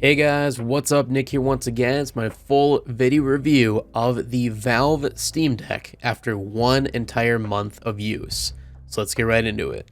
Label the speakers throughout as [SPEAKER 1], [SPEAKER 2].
[SPEAKER 1] Hey guys, what's up? Nick here once again. It's my full video review of the Valve Steam Deck after one entire month of use. So let's get right into it.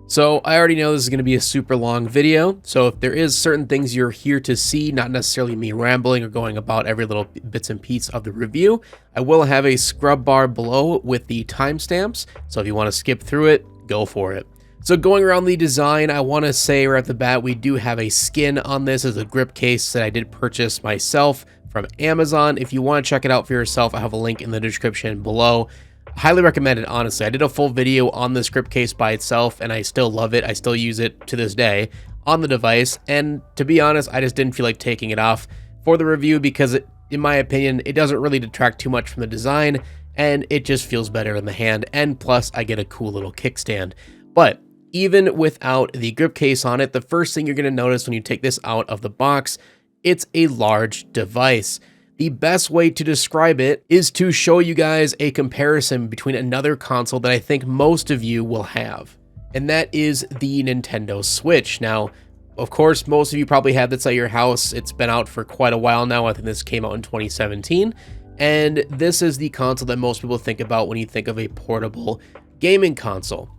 [SPEAKER 1] So I already know this is going to be a super long video, so if there is certain things you're here to see, not necessarily me rambling or going about every little bits and piece of the review, I will have a scrub bar below with the timestamps, so if you want to skip through it, go for it. So going around the design, I want to say right off the bat, we do have a skin on this as a grip case that I did purchase myself from Amazon. If you want to check it out for yourself, I have a link in the description below. Highly recommend it, honestly. I did a full video on this grip case by itself, and I still love it. I still use it to this day on the device, and to be honest, I just didn't feel like taking it off for the review because, in my opinion, it doesn't really detract too much from the design, and it just feels better in the hand, and plus, I get a cool little kickstand. But even without the grip case on it, the first thing you're going to notice when you take this out of the box, it's a large device. The best way to describe it is to show you guys a comparison between another console that I think most of you will have, and that is the Nintendo Switch. Now, of course, most of you probably have this at your house. It's been out for quite a while now. I think this came out in 2017, and this is the console that most people think about when you think of a portable gaming console.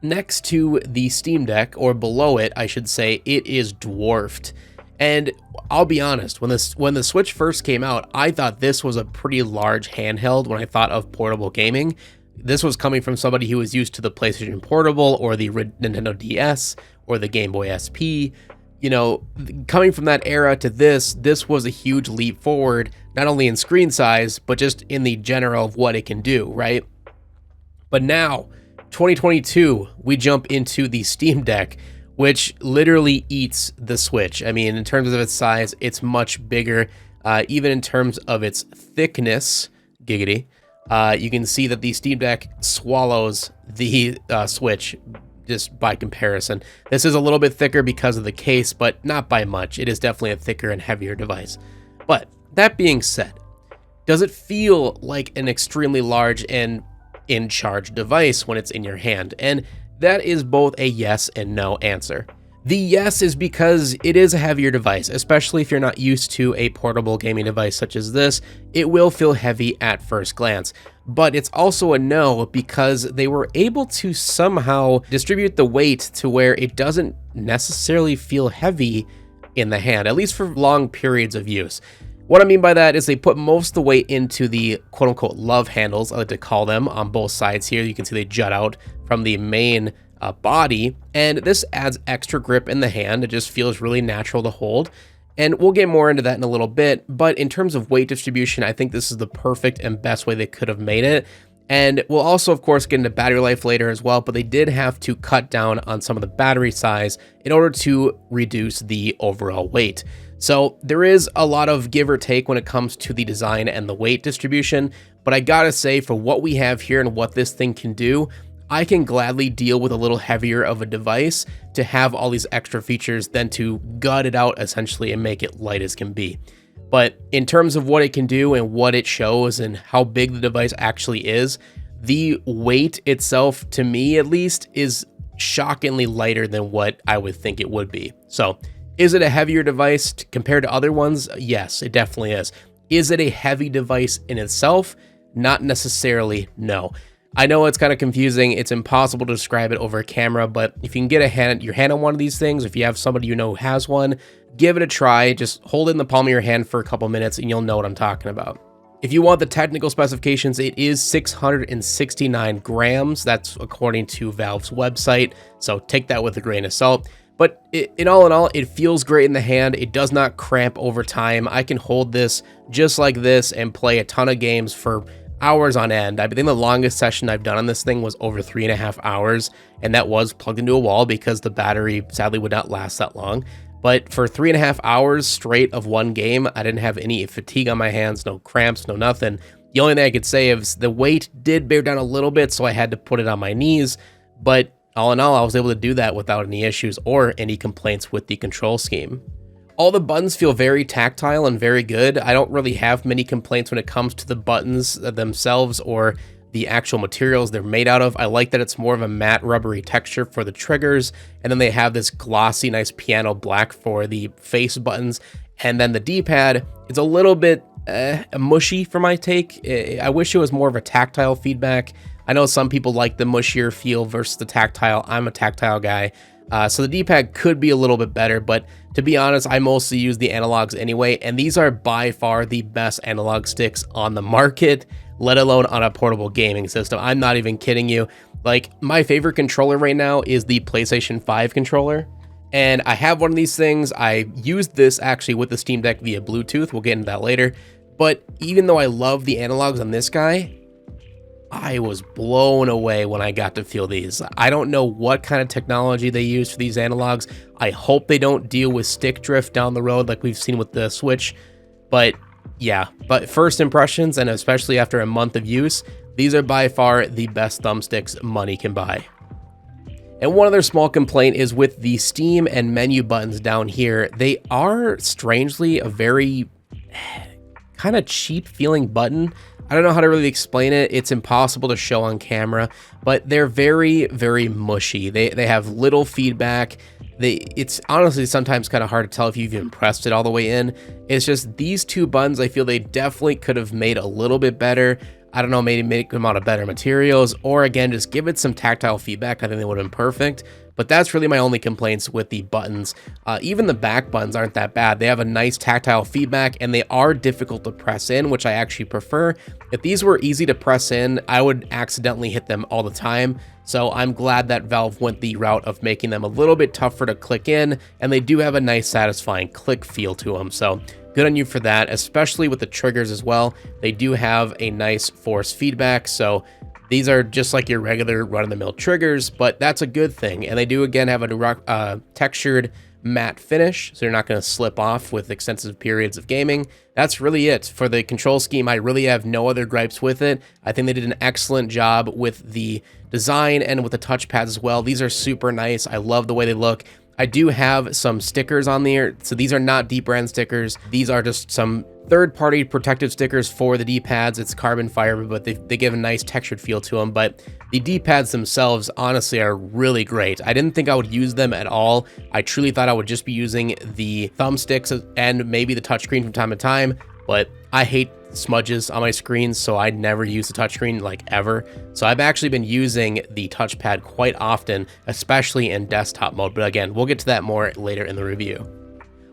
[SPEAKER 1] Next to the Steam Deck, or below it, I should say, it is dwarfed. And I'll be honest, when the Switch first came out, I thought this was a pretty large handheld when I thought of portable gaming. This was coming from somebody who was used to the PlayStation Portable or the Nintendo DS or the Game Boy SP. You know, coming from that era to this was a huge leap forward, not only in screen size, but just in the general of what it can do, right? But now, 2022, we jump into the Steam Deck, which literally eats the Switch. I mean, in terms of its size, it's much bigger. Even in terms of its thickness, giggity, you can see that the Steam Deck swallows the Switch just by comparison. This is a little bit thicker because of the case, but not by much. It is definitely a thicker and heavier device. But that being said, does it feel like an extremely large and in charge device when it's in your hand? And that is both a yes and no answer. The yes is because it is a heavier device, especially if you're not used to a portable gaming device such as this. It will feel heavy at first glance. But it's also a no because they were able to somehow distribute the weight to where it doesn't necessarily feel heavy in the hand, at least for long periods of use. What I mean by that is they put most of the weight into the quote-unquote love handles, I like to call them, on both sides here. You can see they jut out from the main body, and this adds extra grip in the hand. It just feels really natural to hold, and we'll get more into that in a little bit, but in terms of weight distribution, I think this is the perfect and best way they could have made it. And we'll also, of course, get into battery life later as well, but they did have to cut down on some of the battery size in order to reduce the overall weight. So there is a lot of give or take when it comes to the design and the weight distribution, but I gotta say, for what we have here and what this thing can do, I can gladly deal with a little heavier of a device to have all these extra features than to gut it out essentially and make it light as can be. But in terms of what it can do and what it shows and how big the device actually is, the weight itself, to me at least, is shockingly lighter than what I would think it would be. So, is it a heavier device compared to other ones? Yes, it definitely is. Is it a heavy device in itself? Not necessarily, no. I know it's kind of confusing. It's impossible to describe it over a camera, but if you can get your hand on one of these things, if you have somebody you know who has one, give it a try. Just hold it in the palm of your hand for a couple minutes and you'll know what I'm talking about. If you want the technical specifications, it is 669 grams. That's according to Valve's website, so take that with a grain of salt. But in all, it feels great in the hand. It does not cramp over time. I can hold this just like this and play a ton of games for hours on end. I think the longest session I've done on this thing was over 3.5 hours, and that was plugged into a wall because the battery sadly would not last that long. But for 3.5 hours straight of one game, I didn't have any fatigue on my hands, no cramps, no nothing. The only thing I could say is the weight did bear down a little bit, so I had to put it on my knees, but all in all, I was able to do that without any issues or any complaints with the control scheme. All the buttons feel very tactile and very good. I don't really have many complaints when it comes to the buttons themselves or the actual materials they're made out of. I like that it's more of a matte rubbery texture for the triggers, and then they have this glossy nice piano black for the face buttons, and then the D-pad is a little bit mushy for my take. I wish it was more of a tactile feedback. I know some people like the mushier feel versus the tactile. I'm a tactile guy. So the D-pad could be a little bit better, but to be honest, I mostly use the analogs anyway, and these are by far the best analog sticks on the market, let alone on a portable gaming system. I'm not even kidding you. Like, my favorite controller right now is the PlayStation 5 controller, and I have one of these things. I used this actually with the Steam Deck via Bluetooth. We'll get into that later. But even though I love the analogs on this guy, I was blown away when I got to feel these. I don't know what kind of technology they use for these analogs. I hope they don't deal with stick drift down the road like we've seen with the Switch. But yeah, but first impressions, and especially after a month of use, these are by far the best thumbsticks money can buy. And one other small complaint is with the Steam and menu buttons down here. They are strangely a very kind of cheap feeling button. I don't know how to really explain it. It's impossible to show on camera, but they're very, very mushy. They have little feedback. It's honestly sometimes kind of hard to tell if you've even pressed it all the way in. It's just these two buttons, I feel they definitely could have made a little bit better. I don't know, maybe make them out of better materials, or again, just give it some tactile feedback. I think they would have been perfect. But that's really my only complaints with the buttons. Even the back buttons aren't that bad. They have a nice tactile feedback, and they are difficult to press in, which I actually prefer. If these were easy to press in, I would accidentally hit them all the time. So I'm glad that Valve went the route of making them a little bit tougher to click in, and they do have a nice satisfying click feel to them. So good on you for that, especially with the triggers as well. They do have a nice force feedback, so these are just like your regular run-of-the-mill triggers, but that's a good thing. And they do, again, have a textured matte finish, so you're not going to slip off with extensive periods of gaming. That's really it. For the control scheme, I really have no other gripes with it. I think they did an excellent job with the design and with the touchpads as well. These are super nice. I love the way they look. I do have some stickers on there, so these are not deep brand stickers. These are just some third-party protective stickers for the D-pads. It's carbon fiber, but they give a nice textured feel to them. But the D-pads themselves, honestly, are really great. I didn't think I would use them at all. I truly thought I would just be using the thumbsticks and maybe the touchscreen from time to time, but I hate smudges on my screen, so I never use the touchscreen, like, ever. So I've actually been using the touchpad quite often, especially in desktop mode. But again, we'll get to that more later in the review.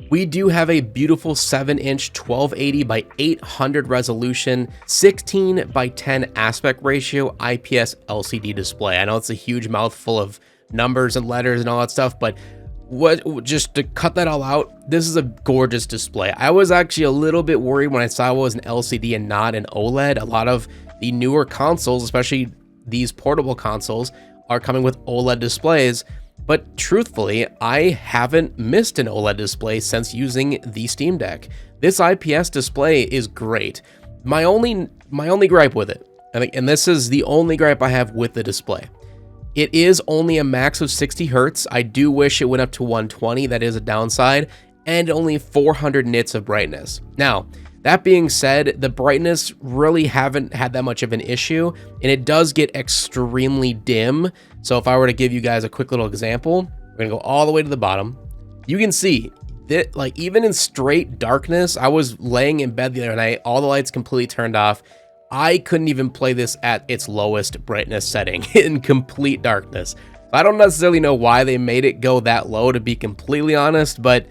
[SPEAKER 1] We do have a beautiful 7-inch 1280 by 800 resolution, 16 by 10 aspect ratio IPS LCD display. I know it's a huge mouthful of numbers and letters and all that stuff, but just to cut that all out, this is a gorgeous display. I was actually a little bit worried when I saw it was an LCD and not an OLED. A lot of the newer consoles, especially these portable consoles, are coming with OLED displays. But truthfully, I haven't missed an OLED display since using the Steam Deck. This IPS display is great. My only gripe with it, and this is the only gripe I have with the display, it is only a max of 60 Hertz. I do wish it went up to 120. That is a downside, and only 400 nits of brightness. Now, that being said, the brightness really haven't had that much of an issue, and it does get extremely dim. So if I were to give you guys a quick little example, we're gonna go all the way to the bottom. You can see that, like, even in straight darkness, I was laying in bed the other night, all the lights completely turned off. I couldn't even play this at its lowest brightness setting in complete darkness. I don't necessarily know why they made it go that low, to be completely honest, but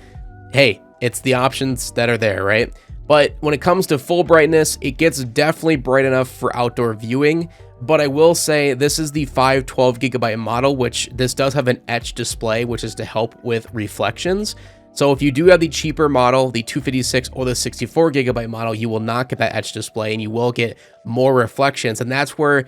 [SPEAKER 1] hey, it's the options that are there, right? But when it comes to full brightness, it gets definitely bright enough for outdoor viewing. But I will say this is the 512GB model, which this does have an etch display, which is to help with reflections. So if you do have the cheaper model, the 256 or the 64GB model, you will not get that etch display, and you will get more reflections. And that's where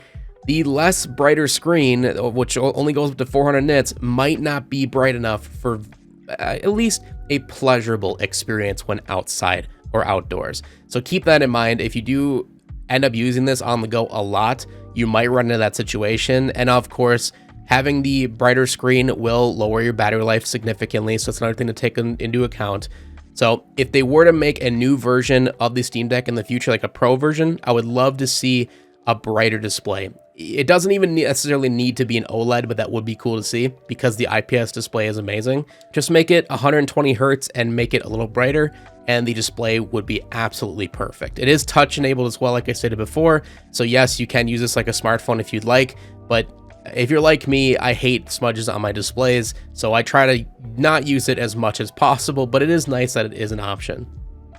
[SPEAKER 1] the less brighter screen, which only goes up to 400 nits, might not be bright enough for at least a pleasurable experience when outside or outdoors. So keep that in mind. If you do end up using this on the go a lot, you might run into that situation. And of course, having the brighter screen will lower your battery life significantly, so it's another thing to take into account. So if they were to make a new version of the Steam Deck in the future, like a Pro version, I would love to see a brighter display. It doesn't even necessarily need to be an OLED, but that would be cool to see because the IPS display is amazing. Just make it 120 Hertz and make it a little brighter, and the display would be absolutely perfect. It is touch enabled as well, like I stated before. So yes, you can use this like a smartphone if you'd like, but if you're like me, I hate smudges on my displays, so I try to not use it as much as possible, but it is nice that it is an option.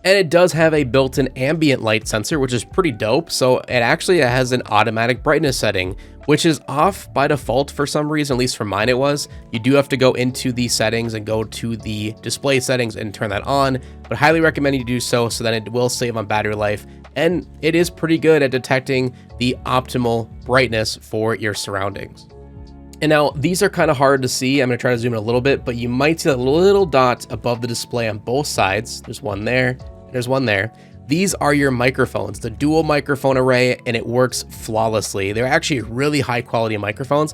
[SPEAKER 1] And it does have a built-in ambient light sensor, which is pretty dope. So it actually has an automatic brightness setting, which is off by default for some reason, at least for mine it was. You do have to go into the settings and go to the display settings and turn that on, but highly recommend you do so that it will save on battery life. And it is pretty good at detecting the optimal brightness for your surroundings. And now these are kind of hard to see. I'm going to try to zoom in a little bit, but you might see that little dot above the display on both sides. There's one there, and there's one there. These are your microphones, the dual microphone array, and it works flawlessly. They're actually really high quality microphones.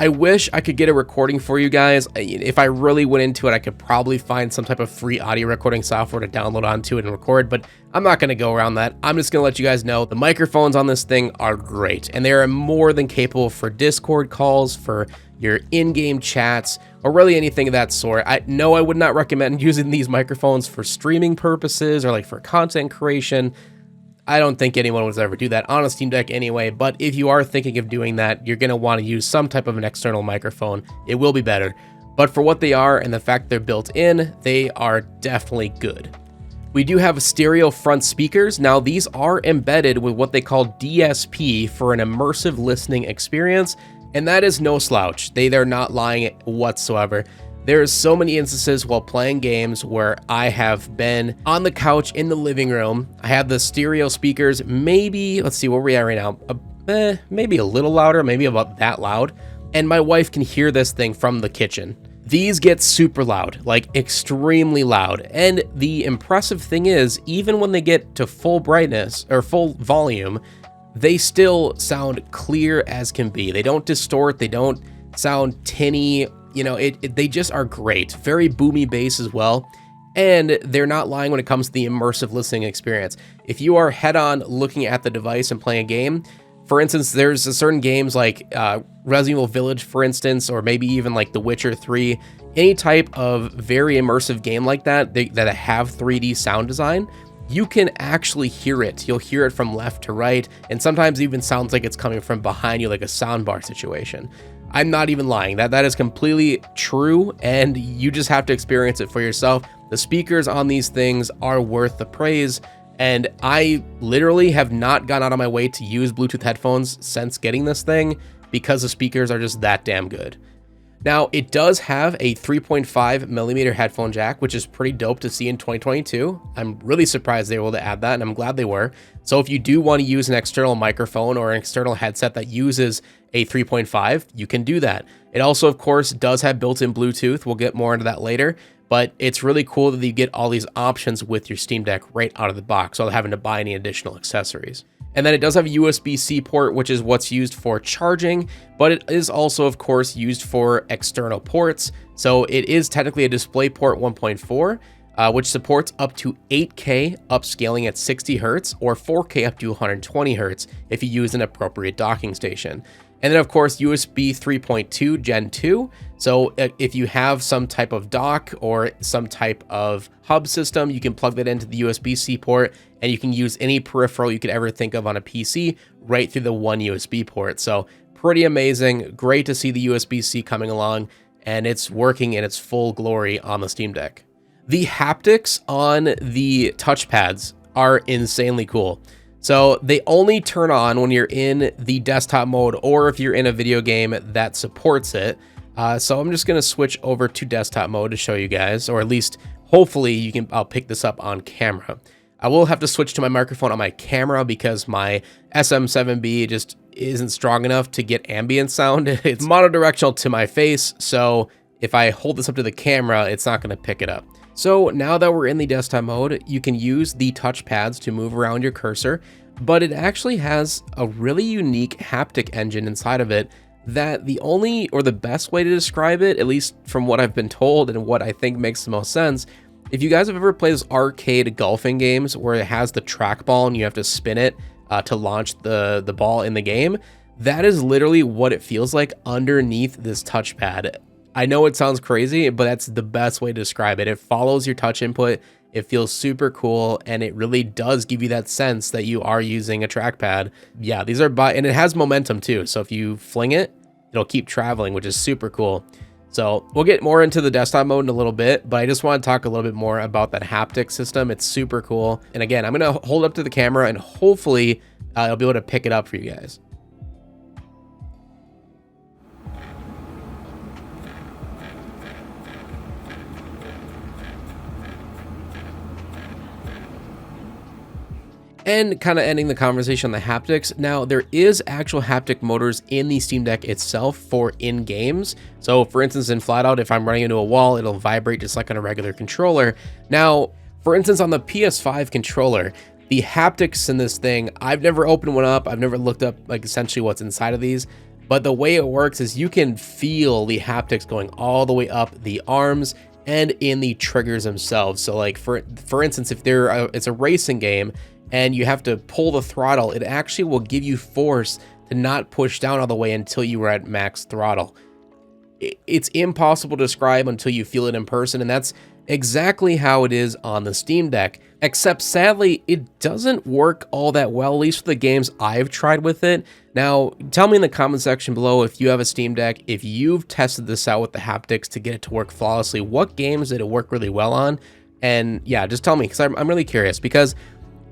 [SPEAKER 1] I wish I could get a recording for you guys. If I really went into it, I could probably find some type of free audio recording software to download onto it and record, but I'm not going to go around that. I'm just going to let you guys know the microphones on this thing are great, and they are more than capable for Discord calls, for your in-game chats, or really anything of that sort. I would not recommend using these microphones for streaming purposes or like for content creation. I don't think anyone would ever do that on a Steam Deck anyway, but if you are thinking of doing that, you're going to want to use some type of an external microphone. It will be better. But for what they are and the fact they're built in, they are definitely good. We do have stereo front speakers. Now these are embedded with what they call DSP for an immersive listening experience, and that is no slouch. They're not lying whatsoever. There's so many instances while playing games where I have been on the couch in the living room. I have the stereo speakers, maybe, let's see where we are right now, maybe a little louder, maybe about that loud, and my wife can hear this thing from the kitchen. These get super loud, like extremely loud, and the impressive thing is, even when they get to full brightness or full volume, they still sound clear as can be. They don't distort, they don't sound tinny. You know, they just are great. Very boomy bass as well. And they're not lying when it comes to the immersive listening experience. If you are head-on looking at the device and playing a game, for instance, there's certain games like Resident Evil Village, for instance, or maybe even like The Witcher 3, any type of very immersive game like that, that have 3D sound design, you can actually hear it. You'll hear it from left to right, and sometimes even sounds like it's coming from behind you, like a soundbar situation. I'm not even lying. That is completely true, and you just have to experience it for yourself. The speakers on these things are worth the praise, and I literally have not gone out of my way to use Bluetooth headphones since getting this thing because the speakers are just that damn good. Now, it does have a 3.5mm headphone jack, which is pretty dope to see in 2022. I'm really surprised they were able to add that, and I'm glad they were. So if you do want to use an external microphone or an external headset that uses a 3.5, you can do that. It also, of course, does have built-in Bluetooth. We'll get more into that later, but it's really cool that you get all these options with your Steam Deck right out of the box without having to buy any additional accessories. And then it does have a USB-C port, which is what's used for charging, but it is also, of course, used for external ports. So it is technically a DisplayPort 1.4, which supports up to 8K upscaling at 60 Hertz or 4K up to 120 Hertz if you use an appropriate docking station. And then, of course, USB 3.2 Gen 2. So if you have some type of dock or some type of hub system, you can plug that into the USB-C port, and you can use any peripheral you could ever think of on a PC right through the one USB port. So pretty amazing. Great to see the USB-C coming along, and it's working in its full glory on the Steam Deck. The haptics on the touchpads are insanely cool. So they only turn on when you're in the desktop mode or if you're in a video game that supports it. So I'm just going to switch over to desktop mode to show you guys, or at least hopefully I'll pick this up on camera. I will have to switch to my microphone on my camera because my SM7B just isn't strong enough to get ambient sound. It's monodirectional to my face, so if I hold this up to the camera, it's not going to pick it up. So now that we're in the desktop mode, you can use the touchpads to move around your cursor, but it actually has a really unique haptic engine inside of it that the only or the best way to describe it, at least from what I've been told and what I think makes the most sense, if you guys have ever played those arcade golfing games where it has the trackball and you have to spin it to launch the ball in the game. That is literally what it feels like underneath this touchpad. I know it sounds crazy, but that's the best way to describe it. It follows your touch input. It feels super cool, and it really does give you that sense that you are using a trackpad. Yeah, these are and it has momentum too. So if you fling it, it'll keep traveling, which is super cool. So we'll get more into the desktop mode in a little bit, but I just want to talk a little bit more about that haptic system. It's super cool. And again, I'm going to hold up to the camera and hopefully I'll be able to pick it up for you guys. And kind of ending the conversation on the haptics. Now, there is actual haptic motors in the Steam Deck itself for in games. So for instance, in Flatout, if I'm running into a wall, it'll vibrate just like on a regular controller. Now, for instance, on the PS5 controller, the haptics in this thing, I've never opened one up. I've never looked up like essentially what's inside of these. But the way it works is you can feel the haptics going all the way up the arms and in the triggers themselves. So like for instance, if it's a racing game, and you have to pull the throttle, it actually will give you force to not push down all the way until you are at max throttle. It's impossible to describe until you feel it in person, and that's exactly how it is on the Steam Deck. Except sadly, it doesn't work all that well, at least for the games I've tried with it. Now, tell me in the comment section below if you have a Steam Deck, if you've tested this out with the haptics to get it to work flawlessly, what games did it work really well on? And yeah, just tell me, because I'm really curious, because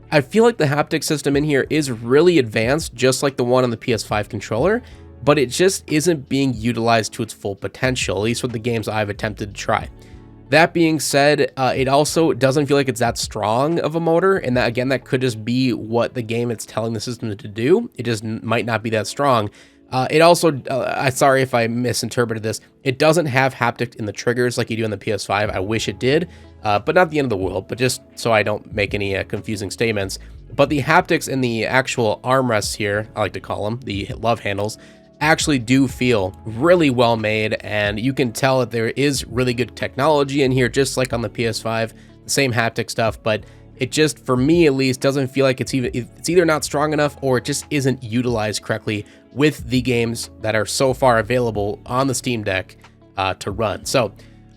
[SPEAKER 1] I feel like the haptic system in here is really advanced, just like the one on the PS5 controller, but it just isn't being utilized to its full potential, at least with the games I've attempted to try. That being said, it also doesn't feel like it's that strong of a motor, and that again, that could just be what the game it's telling the system to do. It just might not be that strong. It also, sorry if I misinterpreted this, it doesn't have haptic in the triggers like you do on the PS5. I wish it did, but not the end of the world, but just so I don't make any confusing statements. But the haptics in the actual armrests here, I like to call them, the love handles, actually do feel really well made, and you can tell that there is really good technology in here, just like on the PS5, the same haptic stuff, but it just, for me at least, doesn't feel like it's either not strong enough or it just isn't utilized correctly with the games that are so far available on the Steam Deck to run. So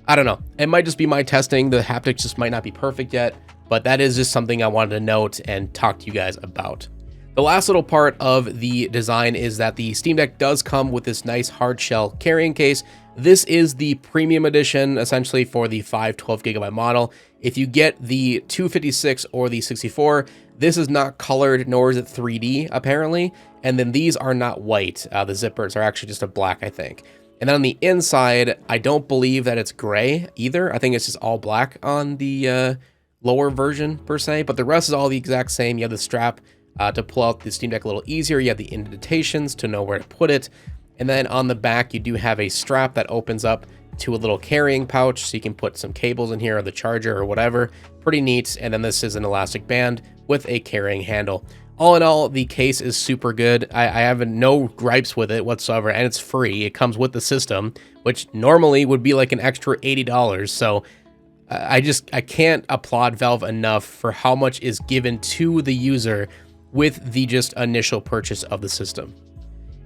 [SPEAKER 1] I don't know, it might just be my testing. The haptics just might not be perfect yet, but that is just something I wanted to note and talk to you guys about. The last little part of the design is that the Steam Deck does come with this nice hard shell carrying case. This is the premium edition, essentially, for the 512GB model. If you get the 256 or the 64, this is not colored, nor is it 3D, apparently. And then these are not white. The zippers are actually just a black, I think. And then on the inside, I don't believe that it's gray either. I think it's just all black on the lower version, per se. But the rest is all the exact same. You have the strap to pull out the Steam Deck a little easier. You have the indentations to know where to put it. And then on the back, you do have a strap that opens up to a little carrying pouch, so you can put some cables in here or the charger or whatever. Pretty neat. And then this is an elastic band with a carrying handle. All in all, the case is super good. I have no gripes with it whatsoever, and it's free. It comes with the system, which normally would be like an extra $80. So I can't applaud Valve enough for how much is given to the user with the just initial purchase of the system.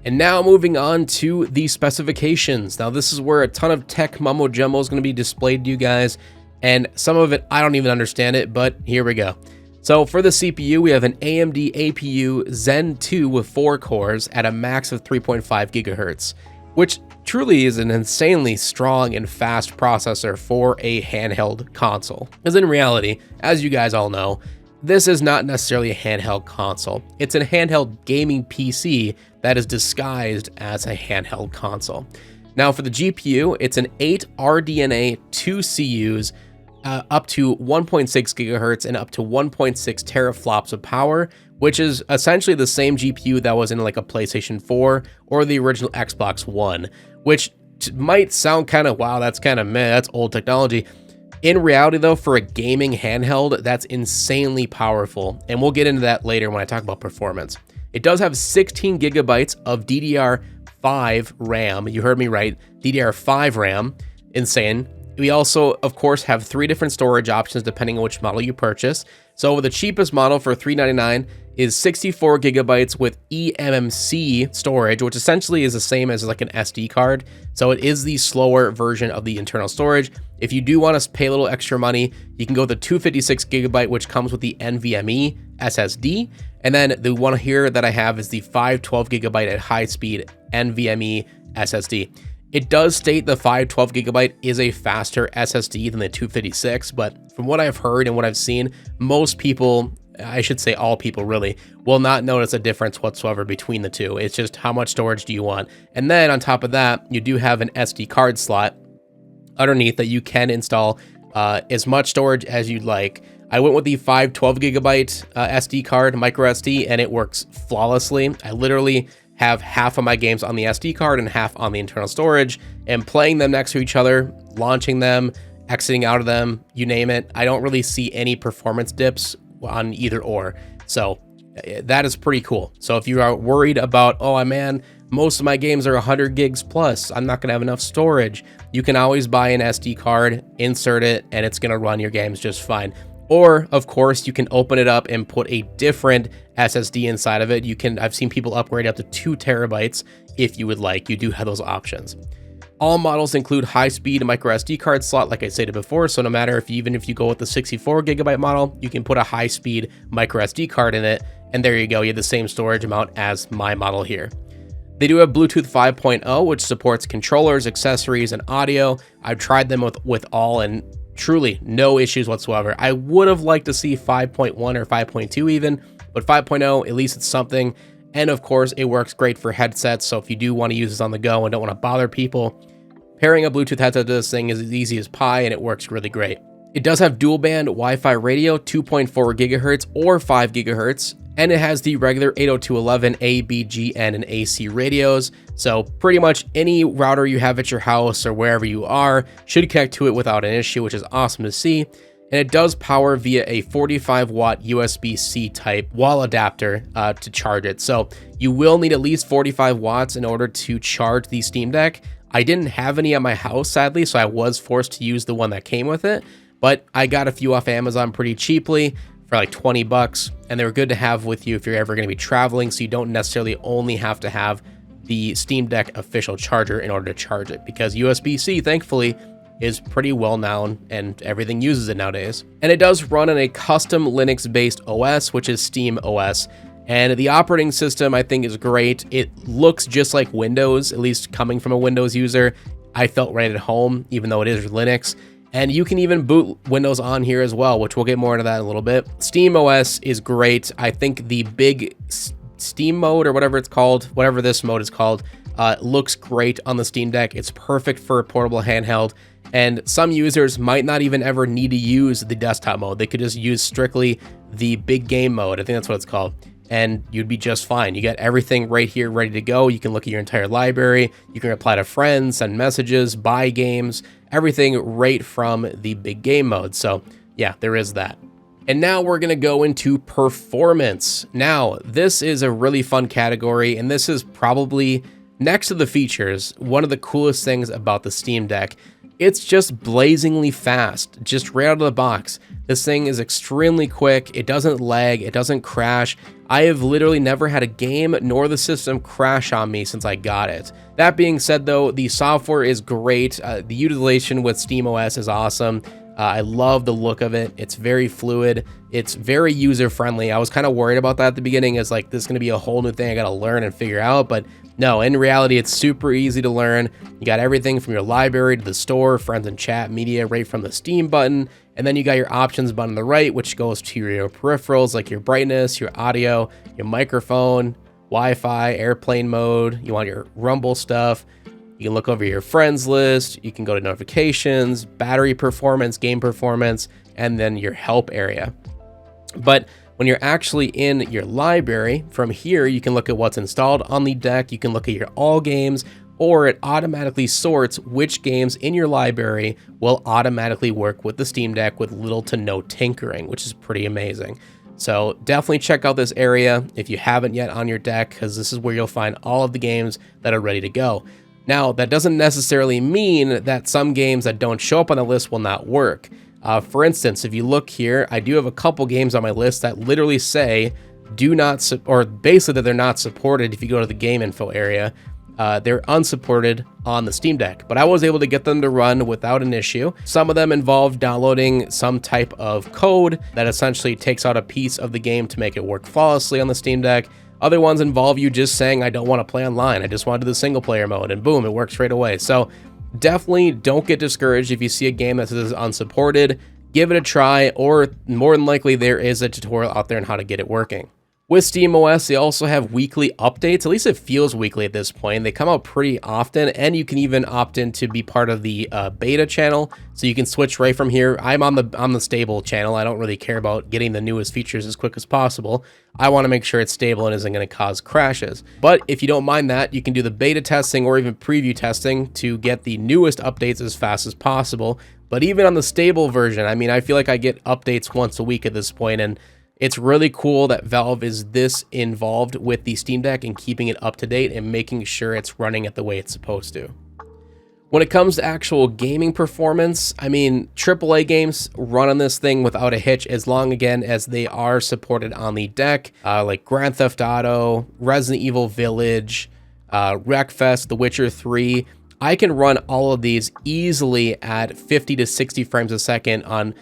[SPEAKER 1] And now moving on to the specifications. Now this is where a ton of tech mumbo jumbo is going to be displayed to you guys, and some of it I don't even understand it, but here we go. So for the CPU, we have an AMD APU Zen 2 with 4 cores at a max of 3.5 gigahertz, which truly is an insanely strong and fast processor for a handheld console. Because in reality, as you guys all know, this is not necessarily a handheld console. It's a handheld gaming PC that is disguised as a handheld console. Now for the GPU, it's an 8 RDNA 2 CUs, up to 1.6 gigahertz and up to 1.6 teraflops of power, which is essentially the same GPU that was in like a PlayStation 4 or the original Xbox One, which might sound kind of, wow, that's kind of meh, that's old technology. In reality though, for a gaming handheld, that's insanely powerful, and we'll get into that later when I talk about performance. It does have 16 gigabytes of DDR5 RAM. You heard me right, DDR5 RAM, insane. We also, of course, have 3 different storage options depending on which model you purchase. So the cheapest model for $399 is 64 gigabytes with eMMC storage, which essentially is the same as like an SD card. So it is the slower version of the internal storage. If you do want to pay a little extra money, you can go with the 256 gigabyte, which comes with the NVMe SSD. And then the one here that I have is the 512 gigabyte at high speed NVMe SSD. It does state the 512 gigabyte is a faster SSD than the 256, but from what I've heard and what I've seen, most people, I should say all people really, will not notice a difference whatsoever between the two. It's just how much storage do you want. And then on top of that, you do have an SD card slot underneath that you can install as much storage as you'd like. I went with the 512 gigabyte SD card, micro SD, and it works flawlessly. I literally have half of my games on the SD card and half on the internal storage, and playing them next to each other, launching them, exiting out of them, you name it. I don't really see any performance dips on either or. So that is pretty cool. So if you are worried about, oh man, most of my games are 100 gigs plus, I'm not gonna have enough storage, you can always buy an SD card, insert it, and it's gonna run your games just fine. Or, of course, you can open it up and put a different SSD inside of it. I've seen people upgrade up to 2 terabytes if you would like. You do have those options. All models include high-speed micro SD card slot, like I stated before. So no matter even if you go with the 64 gigabyte model, you can put a high-speed micro SD card in it, and there you go. You have the same storage amount as my model here. They do have Bluetooth 5.0, which supports controllers, accessories, and audio. I've tried them with all, and truly no issues whatsoever. I would have liked to see 5.1 or 5.2 even, but 5.0, at least it's something. And of course, it works great for headsets. So if you do want to use this on the go and don't want to bother people, pairing a Bluetooth headset to this thing is as easy as pie, and it works really great. It does have dual band Wi-Fi radio, 2.4 gigahertz or 5 gigahertz. And it has the regular 802.11 A, B, G, N, and AC radios. So pretty much any router you have at your house or wherever you are should connect to it without an issue, which is awesome to see. And it does power via a 45 watt USB-C type wall adapter to charge it. So you will need at least 45 watts in order to charge the Steam Deck. I didn't have any at my house, sadly, so I was forced to use the one that came with it. But I got a few off Amazon pretty cheaply, for like 20 bucks, and they were good to have with you if you're ever going to be traveling, so you don't necessarily only have to have the Steam Deck official charger in order to charge it, because USB-C, thankfully, is pretty well known and everything uses it nowadays. And it does run on a custom Linux-based OS, which is Steam OS, and the operating system I think is great. It looks just like Windows, at least coming from a Windows user. I felt right at home, even though it is Linux. And you can even boot Windows on here as well, which we'll get more into that in a little bit. Steam OS is great. I think the big Steam mode, or whatever it's called, whatever this mode is called, looks great on the Steam Deck. It's perfect for a portable handheld. And some users might not even ever need to use the desktop mode. They could just use strictly the big game mode. I think that's what it's called. And you'd be just fine. You got everything right here ready to go. You can look at your entire library. You can reply to friends, send messages, buy games, everything right from the big game mode. So yeah, there is that. And now we're going to go into performance. Now, this is a really fun category, and this is probably, next to the features, one of the coolest things about the Steam Deck. It's just blazingly fast, just right out of the box. This thing is extremely quick. It doesn't lag. It doesn't crash. I have literally never had a game nor the system crash on me since I got it. That being said, though, the software is great. The utilization with SteamOS is awesome. I love the look of it. It's very fluid. It's very user-friendly. I was kind of worried about that at the beginning. It's like, this is going to be a whole new thing I got to learn and figure out. But no, in reality, it's super easy to learn. You got everything from your library to the store, friends and chat, media, right from the Steam button. And then you got your options button on the right, which goes to your peripherals, like your brightness, your audio, your microphone, Wi-Fi, airplane mode. You want your Rumble stuff. You can look over your friends list. You can go to notifications, battery performance, game performance, and then your help area. But when you're actually in your library, from here, you can look at what's installed on the deck. You can look at your all games, or it automatically sorts which games in your library will automatically work with the Steam Deck with little to no tinkering, which is pretty amazing. So definitely check out this area if you haven't yet on your deck, because this is where you'll find all of the games that are ready to go. Now, that doesn't necessarily mean that some games that don't show up on the list will not work. For instance, if you look here, I do have a couple games on my list that literally say do not, or basically that they're not supported. If you go to the game info area, they're unsupported on the Steam Deck, but I was able to get them to run without an issue. Some of them involve downloading some type of code that essentially takes out a piece of the game to make it work flawlessly on the Steam Deck. Other ones involve you just saying, I don't want to play online, I just want to do the single player mode, and boom, it works right away. So definitely don't get discouraged if you see a game that says unsupported. Give it a try, or more than likely there is a tutorial out there on how to get it working. With SteamOS, they also have weekly updates. At least it feels weekly at this point. They come out pretty often, and you can even opt in to be part of the beta channel, so you can switch right from here. I'm on the stable channel. I don't really care about getting the newest features as quick as possible. I want to make sure it's stable and isn't going to cause crashes. But if you don't mind that, you can do the beta testing or even preview testing to get the newest updates as fast as possible. But even on the stable version, I mean, I feel like I get updates once a week at this point, and it's really cool that Valve is this involved with the Steam Deck and keeping it up to date and making sure it's running it the way it's supposed to. When it comes to actual gaming performance, I mean, AAA games run on this thing without a hitch as long, again, as they are supported on the deck, like Grand Theft Auto, Resident Evil Village, Wreckfest, The Witcher 3. I can run all of these easily at 50 to 60 frames a second on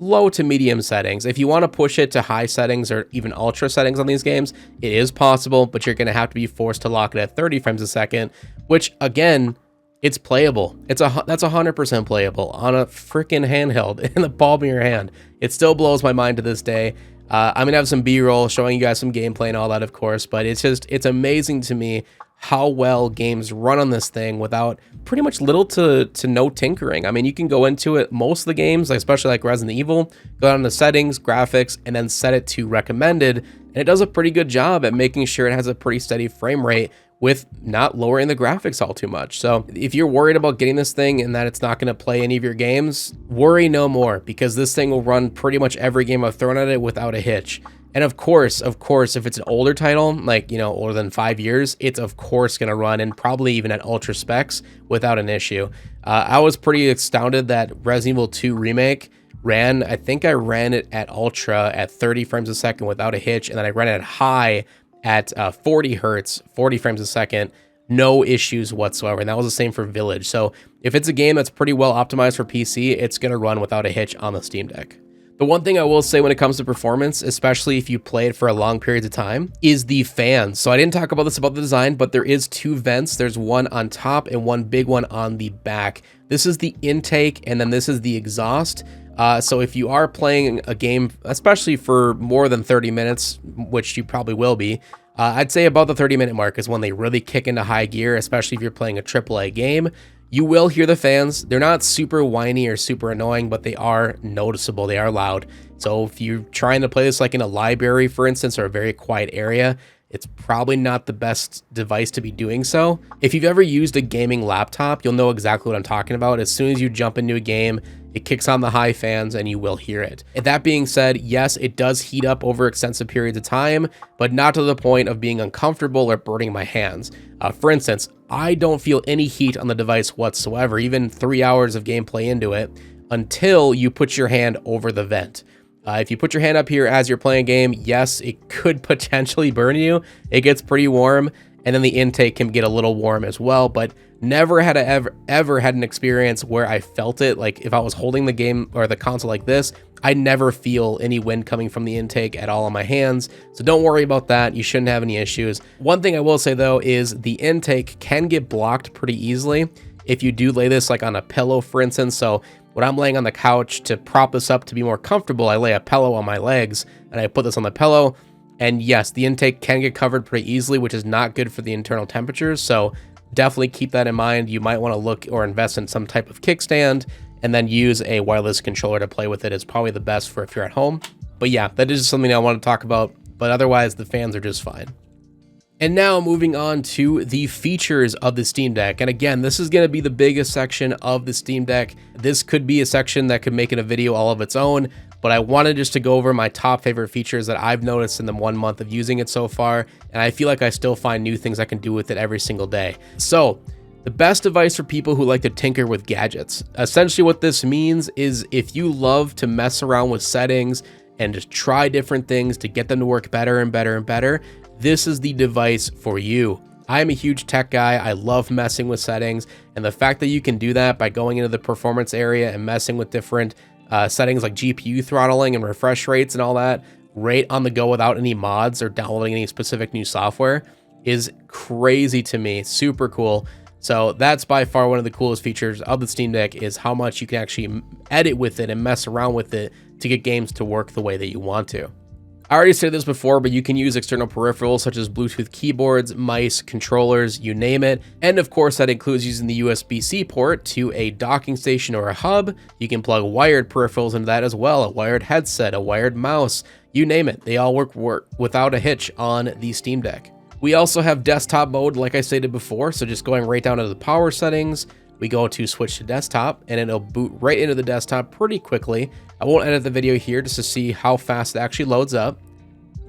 [SPEAKER 1] low to medium settings. If you want to push it to high settings or even ultra settings on these games, it is possible, but you're going to have to be forced to lock it at 30 frames a second, which again, it's playable. That's 100% playable on a freaking handheld in the palm of your hand. It still blows my mind to this day. I'm gonna have some B-roll showing you guys some gameplay and all that, of course, but it's amazing to me how well games run on this thing without pretty much little to no tinkering. I mean, you can go into it, most of the games, especially like Resident Evil, go down to settings, graphics, and then set it to recommended, and it does a pretty good job at making sure it has a pretty steady frame rate with not lowering the graphics all too much. So if you're worried about getting this thing and that it's not going to play any of your games, worry no more, because this thing will run pretty much every game I've thrown at it without a hitch. And of course, if it's an older title, like, you know, older than 5 years, it's of course going to run, and probably even at ultra specs without an issue. I was pretty astounded that Resident Evil 2 Remake ran, I think I ran it at ultra at 30 frames a second without a hitch, and then I ran it at high at 40 hertz, 40 frames a second, no issues whatsoever. And that was the same for Village. So if it's a game that's pretty well optimized for PC, it's going to run without a hitch on the Steam Deck. The one thing I will say when it comes to performance, especially if you play it for a long period of time, is the fans. So I didn't talk about this about the design, but there is two vents. There's one on top and one big one on the back. This is the intake, and then this is the exhaust. So if you are playing a game, especially for more than 30 minutes, which you probably will be, I'd say about the 30-minute mark is when they really kick into high gear, especially if you're playing a AAA game. You will hear the fans. They're not super whiny or super annoying, but they are noticeable. They are loud. So if you're trying to play this like in a library, for instance, or a very quiet area, it's probably not the best device to be doing so. If you've ever used a gaming laptop, you'll know exactly what I'm talking about. As soon as you jump into a game, it kicks on the high fans and you will hear it. And that being said, yes, it does heat up over extensive periods of time, but not to the point of being uncomfortable or burning my hands. For instance, I don't feel any heat on the device whatsoever, even 3 hours of gameplay into it, until you put your hand over the vent. If you put your hand up here as you're playing a game, yes, it could potentially burn you. It gets pretty warm, and then the intake can get a little warm as well, but never had I ever had an experience where I felt it. Like if I was holding the game or the console like this, I never feel any wind coming from the intake at all on my hands. So don't worry about that. You shouldn't have any issues. One thing I will say though is the intake can get blocked pretty easily if you do lay this like on a pillow, for instance. So when I'm laying on the couch to prop this up to be more comfortable, I lay a pillow on my legs and I put this on the pillow. And yes, the intake can get covered pretty easily, which is not good for the internal temperatures. So definitely keep that in mind. You might want to look or invest in some type of kickstand and then use a wireless controller to play with it. Is probably the best for if you're at home. But yeah, that is something I want to talk about. But otherwise, the fans are just fine. And now moving on to the features of the Steam Deck. And again, this is going to be the biggest section of the Steam Deck. This could be a section that could make it a video all of its own, but I wanted just to go over my top favorite features that I've noticed in the 1 month of using it so far. And I feel like I still find new things I can do with it every single day. So The best device for people who like to tinker with gadgets. Essentially what this means is if you love to mess around with settings and just try different things to get them to work better and better and better, this is the device for you. I'm a huge tech guy. I love messing with settings, and the fact that you can do that by going into the performance area and messing with different settings like GPU throttling and refresh rates and all that right on the go without any mods or downloading any specific new software is crazy to me. Super cool. So that's by far one of the coolest features of the Steam Deck, is how much you can actually edit with it and mess around with it to get games to work the way that you want to. I already said this before, but you can use external peripherals such as Bluetooth keyboards, mice, controllers, you name it. And of course, that includes using the USB-C port to a docking station or a hub. You can plug wired peripherals into that as well, a wired headset, a wired mouse, you name it. They all work without a hitch on the Steam Deck. We also have desktop mode, like I stated before. So just going right down to the power settings, we go to switch to desktop, and it'll boot right into the desktop pretty quickly. I won't edit the video here just to see how fast it actually loads up.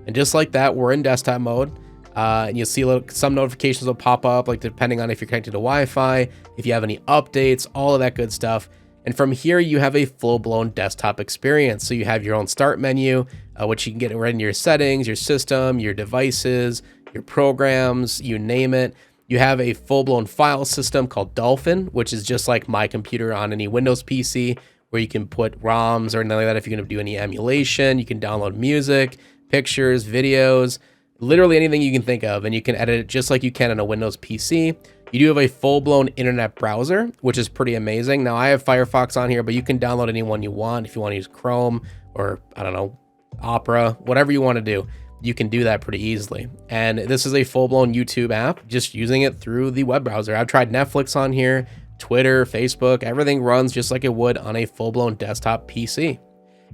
[SPEAKER 1] And just like that, we're in desktop mode. And you'll see some notifications will pop up, like depending on if you're connected to Wi-Fi, if you have any updates, all of that good stuff. And from here, you have a full-blown desktop experience. So you have your own start menu, which you can get right into your settings, your system, your devices, your programs, you name it. You have a full-blown file system called Dolphin, which is just like my computer on any Windows PC, where you can put ROMs or anything like that. If you're going to do any emulation, you can download music, pictures, videos, literally anything you can think of, and you can edit it just like you can on a Windows PC. You do have a full-blown internet browser, which is pretty amazing. Now, I have Firefox on here, but you can download any one you want. If you want to use Chrome or, I don't know, Opera, whatever you want to do, you can do that pretty easily. And this is a full-blown YouTube app, just using it through the web browser. I've tried Netflix on here, Twitter, Facebook, everything runs just like it would on a full-blown desktop PC.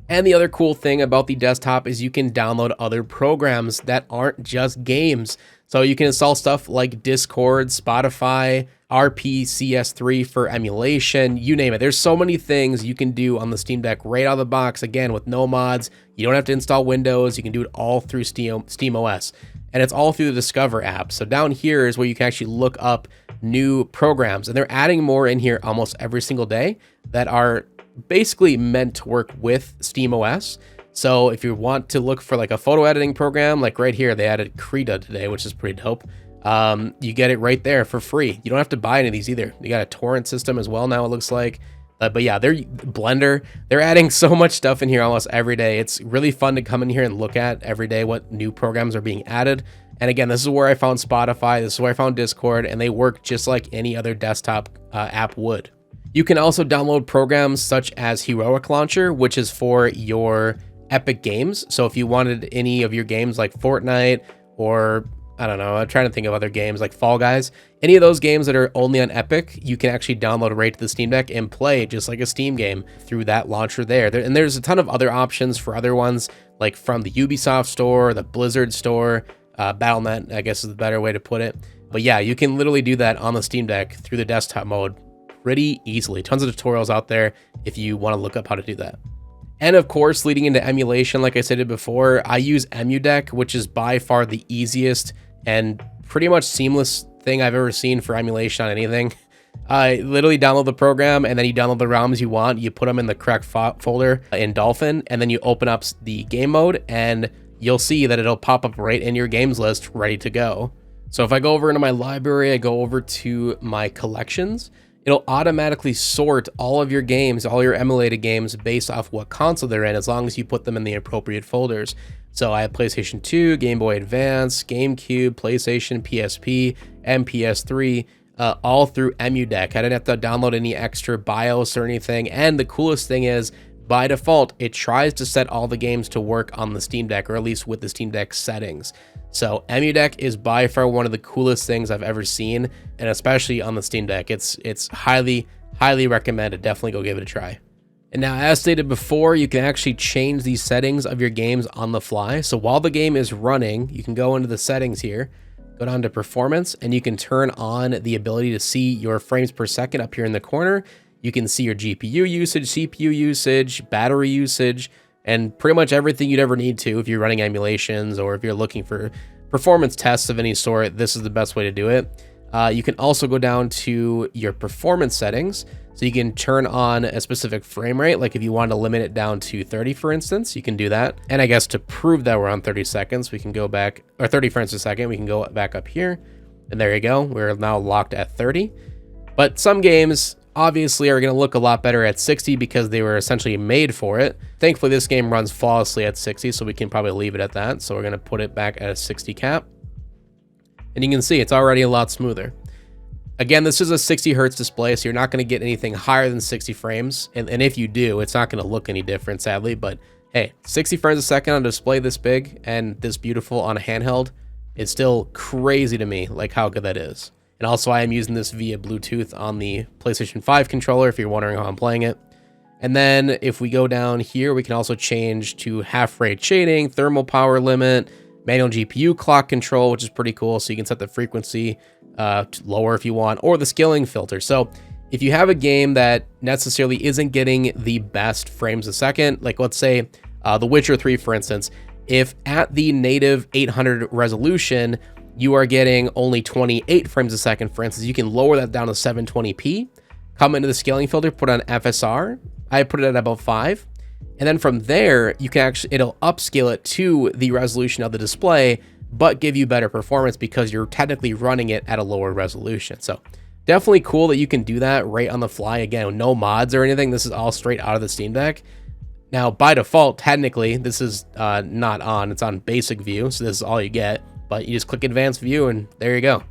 [SPEAKER 1] And the other cool thing about the desktop is you can download other programs that aren't just games. So you can install stuff like Discord, Spotify, RPCS3 for emulation, you name it. There's so many things you can do on the Steam Deck right out of the box, again, with no mods. You don't have to install Windows. You can do it all through SteamOS. And it's all through the Discover app. So down here is where you can actually look up new programs. And they're adding more in here almost every single day that are basically meant to work with SteamOS. So if you want to look for like a photo editing program, like right here, they added Krita today, which is pretty dope. You get it right there for free. You don't have to buy any of these either. You got a torrent system as well now, it looks like. But yeah, they're Blender. They're adding so much stuff in here almost every day. It's really fun to come in here and look at every day what new programs are being added. And again, this is where I found Spotify. This is where I found Discord, and they work just like any other desktop app would. You can also download programs such as Heroic Launcher, which is for your Epic games. So if you wanted any of your games like Fortnite or, I don't know, I'm trying to think of other games like Fall Guys, any of those games that are only on Epic, you can actually download right to the Steam Deck and play just like a Steam game through that launcher there. And there's a ton of other options for other ones, like from the Ubisoft store, the Blizzard store, Battle.net, I guess is the better way to put it. But yeah, you can literally do that on the Steam Deck through the desktop mode pretty easily. Tons of tutorials out there if you want to look up how to do that. And of course, leading into emulation, like I said before, I use EmuDeck, which is by far the easiest and pretty much seamless thing I've ever seen for emulation on anything. I literally download the program, and then you download the ROMs you want, you put them in the correct folder in Dolphin, and then you open up the game mode, and you'll see that it'll pop up right in your games list ready to go. So if I go over into my library, I go over to my collections, it'll automatically sort all of your games, all your emulated games based off what console they're in, as long as you put them in the appropriate folders. So I have PlayStation 2, Game Boy Advance, GameCube, PlayStation, PSP, and PS3, all through EmuDeck. I didn't have to download any extra BIOS or anything. And the coolest thing is, by default, it tries to set all the games to work on the Steam Deck, or at least with the Steam Deck settings. So EmuDeck is by far one of the coolest things I've ever seen, and especially on the Steam Deck. It's highly, highly recommended. Definitely go give it a try. And now, as stated before, you can actually change these settings of your games on the fly. So while the game is running, you can go into the settings here, go down to performance, and you can turn on the ability to see your frames per second up here in the corner. You can see your GPU usage, CPU usage, battery usage, and pretty much everything you'd ever need to if you're running emulations or if you're looking for performance tests of any sort. This is the best way to do it. You can also go down to your performance settings. So you can turn on a specific frame rate. Like if you want to limit it down to 30, for instance, you can do that. And I guess to prove that we're on 30 seconds, we can go back, or 30 frames a second, we can go back up here. And there you go. We're now locked at 30. But some games obviously are going to look a lot better at 60 because they were essentially made for it. Thankfully, this game runs flawlessly at 60, so we can probably leave it at that. So we're going to put it back at a 60 cap. And you can see it's already a lot smoother. Again, this is a 60 hertz display, so you're not going to get anything higher than 60 frames. And if you do, it's not going to look any different, sadly. But hey, 60 frames a second on a display this big and this beautiful on a handheld, it's still crazy to me, like how good that is. And also, I am using this via Bluetooth on the PlayStation 5 controller, if you're wondering how I'm playing it. And then if we go down here, we can also change to half rate shading, thermal power limit, manual GPU clock control, which is pretty cool. So you can set the frequency to lower if you want, or the scaling filter. So if you have a game that necessarily isn't getting the best frames a second, like let's say The Witcher 3, for instance, if at the native 800 resolution, you are getting only 28 frames a second, for instance, you can lower that down to 720p, come into the scaling filter, put on FSR. I put it at about 5. And then from there, you can actually, it'll upscale it to the resolution of the display, but give you better performance because you're technically running it at a lower resolution. So definitely cool that you can do that right on the fly. Again, no mods or anything. This is all straight out of the Steam Deck. Now, by default, technically, this is not on. It's on basic view, so this is all you get. But you just click advanced view and there you go.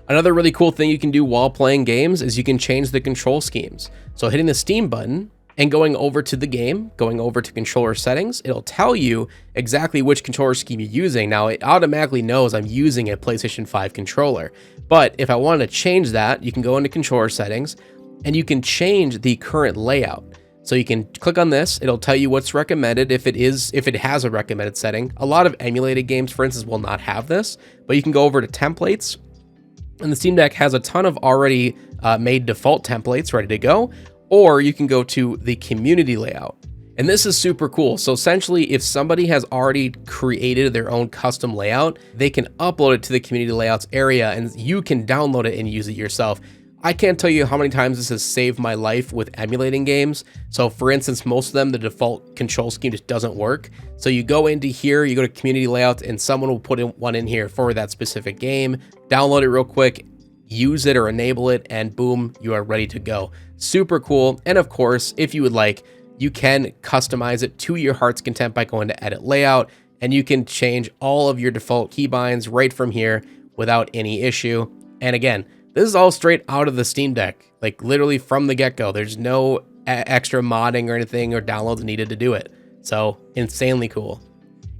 [SPEAKER 1] Another really cool thing you can do while playing games is you can change the control schemes. So hitting the Steam button and going over to the game, going over to controller settings, it'll tell you exactly which controller scheme you're using. Now, it automatically knows I'm using a PlayStation 5 controller. But if I wanted to change that, you can go into controller settings and you can change the current layout. So you can click on this, it'll tell you what's recommended if it has a recommended setting. A lot of emulated games, for instance, will not have this, but you can go over to templates, and the Steam Deck has a ton of already made default templates ready to go, or you can go to the community layout. And this is super cool. So essentially, if somebody has already created their own custom layout, they can upload it to the community layouts area and you can download it and use it yourself. I can't tell you how many times this has saved my life with emulating games. So for instance, most of them, the default control scheme just doesn't work. So you go into here, you go to community layouts, and someone will put one in here for that specific game, download it real quick, use it or enable it, and boom, you are ready to go. Super cool. And of course, if you would like, you can customize it to your heart's content by going to edit layout, and you can change all of your default keybinds right from here without any issue. And again, this is all straight out of the Steam Deck, like literally from the get-go. There's no extra modding or anything or downloads needed to do it. So insanely cool.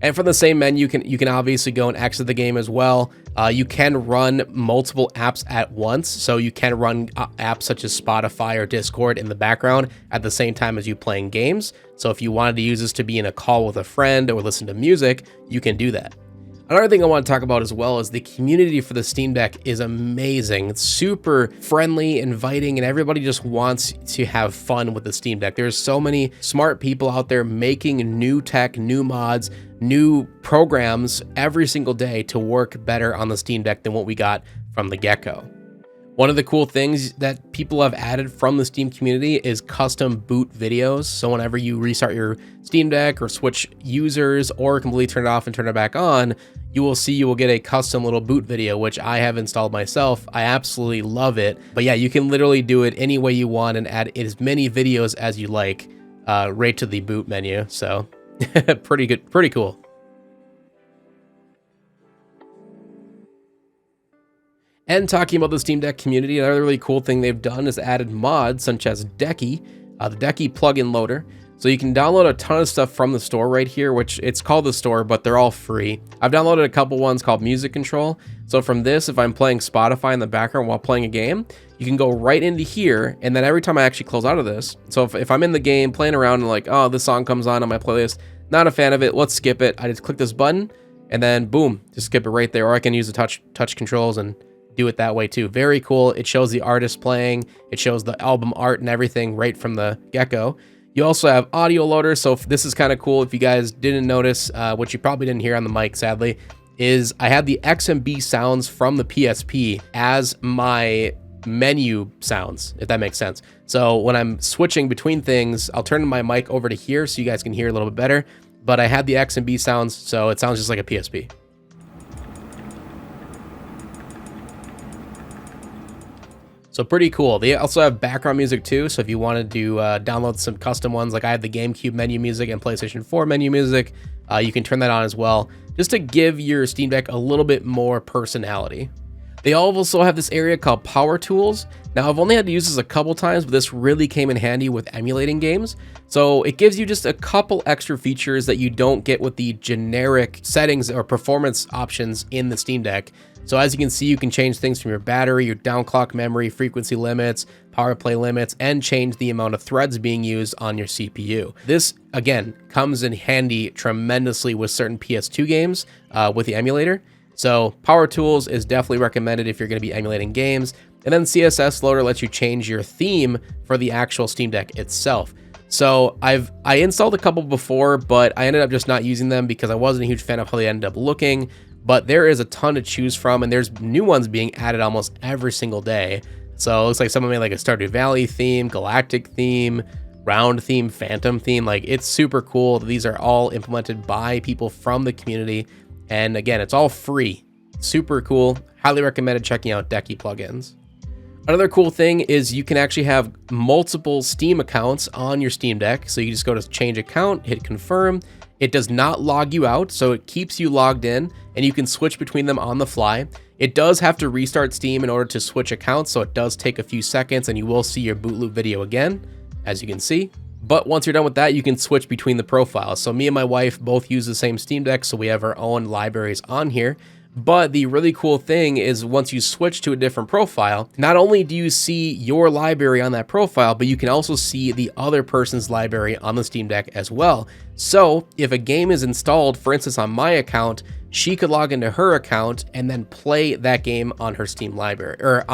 [SPEAKER 1] And from the same menu, you can obviously go and exit the game as well. You can run multiple apps at once. So you can run apps such as Spotify or Discord in the background at the same time as you playing games. So if you wanted to use this to be in a call with a friend or listen to music, you can do that. Another thing I want to talk about as well is the community for the Steam Deck is amazing. It's super friendly, inviting, and everybody just wants to have fun with the Steam Deck. There's so many smart people out there making new tech, new mods, new programs every single day to work better on the Steam Deck than what we got from the get-go. One of the cool things that people have added from the Steam community is custom boot videos. So whenever you restart your Steam Deck or switch users or completely turn it off and turn it back on, you will get a custom little boot video, which I have installed myself. I absolutely love it. But yeah, you can literally do it any way you want and add as many videos as you like right to the boot menu. So pretty good, pretty cool. And talking about the Steam Deck community, another really cool thing they've done is added mods such as Decky, the Decky plugin loader. So you can download a ton of stuff from the store right here, which it's called the store, but they're all free. I've downloaded a couple ones called Music Control. So from this, if I'm playing Spotify in the background while playing a game, you can go right into here. And then every time I actually close out of this, so if I'm in the game playing around and like, oh, this song comes on my playlist, not a fan of it, let's skip it. I just click this button and then boom, just skip it right there. Or I can use the touch controls and do it that way too. Very cool. It shows the artist playing. It shows the album art and everything right from the get-go. You also have audio loader. So this is kind of cool. If you guys didn't notice, which you probably didn't hear on the mic, sadly, is I had the X and B sounds from the PSP as my menu sounds, if that makes sense. So when I'm switching between things, I'll turn my mic over to here so you guys can hear a little bit better, but I had the X and B sounds, so it sounds just like a PSP. So pretty cool. They also have background music too, so if you wanted to download some custom ones, like I have the GameCube menu music and PlayStation 4 menu music, you can turn that on as well, just to give your Steam Deck a little bit more personality. They also have this area called Power Tools. Now, I've only had to use this a couple times, but this really came in handy with emulating games. So it gives you just a couple extra features that you don't get with the generic settings or performance options in the Steam Deck. So as you can see, you can change things from your battery, your downclock memory, frequency limits, power play limits, and change the amount of threads being used on your CPU. This, again, comes in handy tremendously with certain PS2 games with the emulator. So Power Tools is definitely recommended if you're going to be emulating games. And then CSS Loader lets you change your theme for the actual Steam Deck itself. So I installed a couple before, but I ended up just not using them because I wasn't a huge fan of how they ended up looking. But there is a ton to choose from, and there's new ones being added almost every single day. So it looks like someone made like a Stardew Valley theme, Galactic theme, Round theme, Phantom theme. Like, it's super cool. These are all implemented by people from the community. And again, it's all free. Super cool. Highly recommended checking out Decky plugins. Another cool thing is you can actually have multiple Steam accounts on your Steam Deck. So you just go to change account, hit confirm. It does not log you out, so it keeps you logged in, and you can switch between them on the fly. It does have to restart Steam in order to switch accounts, so it does take a few seconds, and you will see your boot loop video again, as you can see. But once you're done with that, you can switch between the profiles. So me and my wife both use the same Steam Deck, so we have our own libraries on here. But the really cool thing is once you switch to a different profile, not only do you see your library on that profile, but you can also see the other person's library on the Steam Deck as well. So if a game is installed, for instance, on my account, she could log into her account and then play that game on her Steam library, or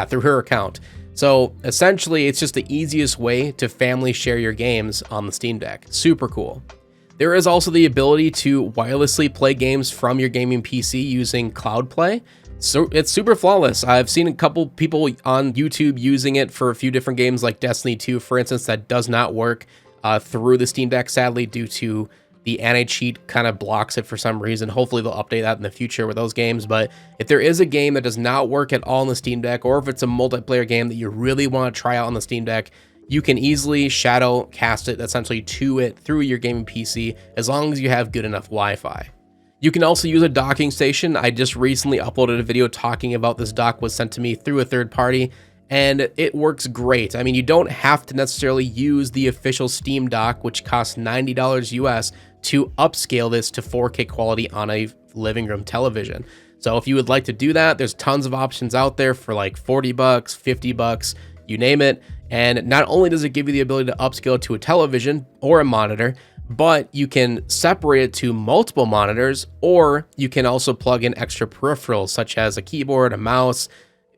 [SPEAKER 1] through her account. So essentially, it's just the easiest way to family share your games on the Steam Deck. Super cool. There is also the ability to wirelessly play games from your gaming PC using Cloud Play. So it's super flawless. I've seen a couple people on YouTube using it for a few different games like Destiny 2, for instance, that does not work through the Steam Deck, sadly, due to the anti-cheat kind of blocks it for some reason. Hopefully they'll update that in the future with those games. But if there is a game that does not work at all on the Steam Deck, or if it's a multiplayer game that you really want to try out on the Steam Deck, you can easily shadow cast it essentially to it through your gaming PC as long as you have good enough Wi-Fi. You can also use a docking station. I just recently uploaded a video talking about this dock was sent to me through a third party, and it works great. I mean, you don't have to necessarily use the official Steam dock, which costs $90 US, to upscale this to 4K quality on a living room television. So if you would like to do that, there's tons of options out there for like 40 bucks, 50 bucks, you name it. And not only does it give you the ability to upscale to a television or a monitor, but you can separate it to multiple monitors, or you can also plug in extra peripherals such as a keyboard, a mouse,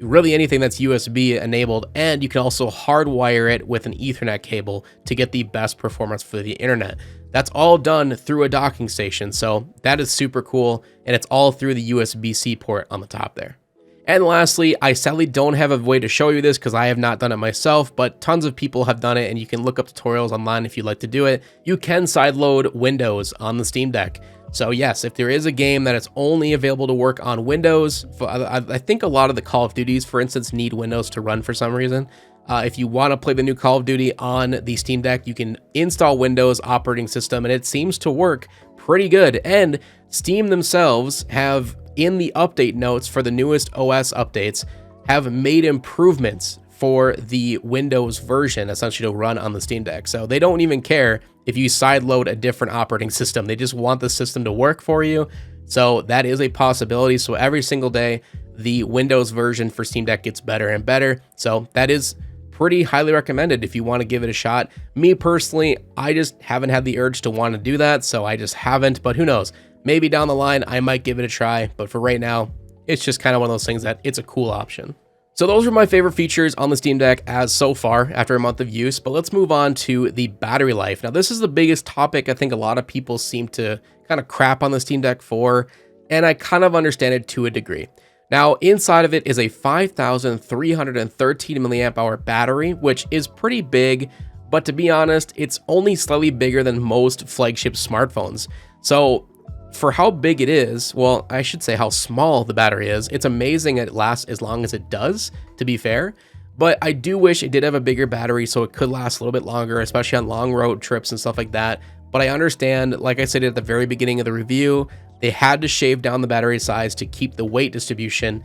[SPEAKER 1] really anything that's USB enabled. And you can also hardwire it with an Ethernet cable to get the best performance for the internet. That's all done through a docking station. So that is super cool. And it's all through the USB-C port on the top there. And lastly, I sadly don't have a way to show you this because I have not done it myself, but tons of people have done it, and you can look up tutorials online if you'd like to do it. You can sideload Windows on the Steam Deck. So yes, if there is a game that is only available to work on Windows, I think a lot of the Call of Duties, for instance, need Windows to run for some reason. If you want to play the new Call of Duty on the Steam Deck, you can install Windows operating system, and it seems to work pretty good. And Steam themselves have, in the update notes for the newest OS updates, have made improvements for the Windows version essentially to run on the Steam Deck. So they don't even care if you sideload a different operating system. They just want the system to work for you. So that is a possibility. So every single day, the Windows version for Steam Deck gets better and better. So that is pretty highly recommended if you want to give it a shot. Me personally, I just haven't had the urge to want to do that, so I just haven't, but who knows? Maybe down the line, I might give it a try, but for right now, it's just kind of one of those things that it's a cool option. So those are my favorite features on the Steam Deck as so far after a month of use, but let's move on to the battery life. Now, this is the biggest topic I think a lot of people seem to kind of crap on the Steam Deck for. and I kind of understand it to a degree. Now, inside of it is a 5,313 milliamp hour battery, which is pretty big, but to be honest, it's only slightly bigger than most flagship smartphones. So for how big it is, well, I should say how small the battery is, it's amazing it lasts as long as it does, to be fair. But I do wish it did have a bigger battery so it could last a little bit longer, especially on long road trips and stuff like that. But I understand, like I said at the very beginning of the review, they had to shave down the battery size to keep the weight distribution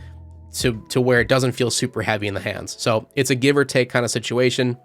[SPEAKER 1] to where it doesn't feel super heavy in the hands. So it's a give or take kind of situation.